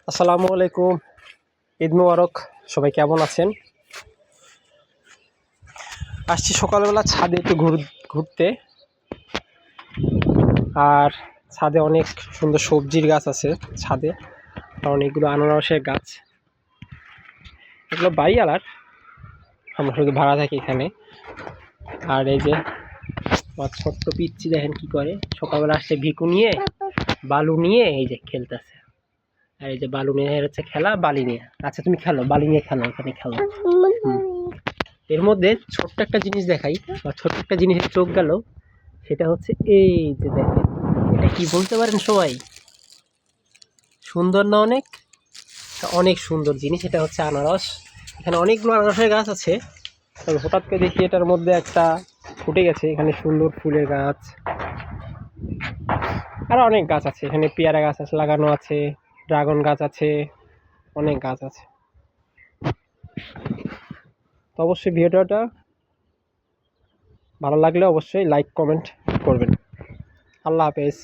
আসসালামু আলাইকুম, ঈদ মুবারক। সবাই কেমন আছেন? আসছি সকালবেলা ছাদে একটু ঘুরতে। আর ছাদে অনেক সুন্দর সবজির গাছ আছে ছাদে, আর অনেকগুলো আনারসের গাছ। এগুলো বাড়িওয়ালার, আমরা শুধু ভাড়া থাকি এখানে। আর এই যে আমার ছোট্ট পিচ্চি দেখেন কি করে, সকালবেলা আসছে ভিকু নিয়ে, বালু নিয়ে এই যে খেলতেছে। আর এই যে বালু নিয়ে হচ্ছে খেলা, বালি নিয়ে। আচ্ছা তুমি খেলো, বালি নিয়ে খেলো, এখানে খেলো। এর মধ্যে ছোট্ট একটা জিনিস দেখাই, বা ছোট্ট একটা জিনিসের চোখ গেল, সেটা হচ্ছে এই যে দেখেন, এটা কি বলতে পারেন সবাই? সুন্দর না অনেক? অনেক সুন্দর জিনিস। এটা হচ্ছে আনারস। এখানে অনেকগুলো আনারসের গাছ আছে, তবে হঠাৎ করে দেখি এটার মধ্যে একটা ফুটে গেছে। এখানে সুন্দর ফুলের গাছ, আর অনেক গাছ আছে এখানে। পেয়ারা গাছ আছে লাগানো আছে, ড্রাগন গাছ আছে, অনেক গাছ আছে। তো অবশ্যই ভিডিওটা ভালো লাগলে অবশ্যই লাইক কমেন্ট করবেন। আল্লাহ হাফেজ।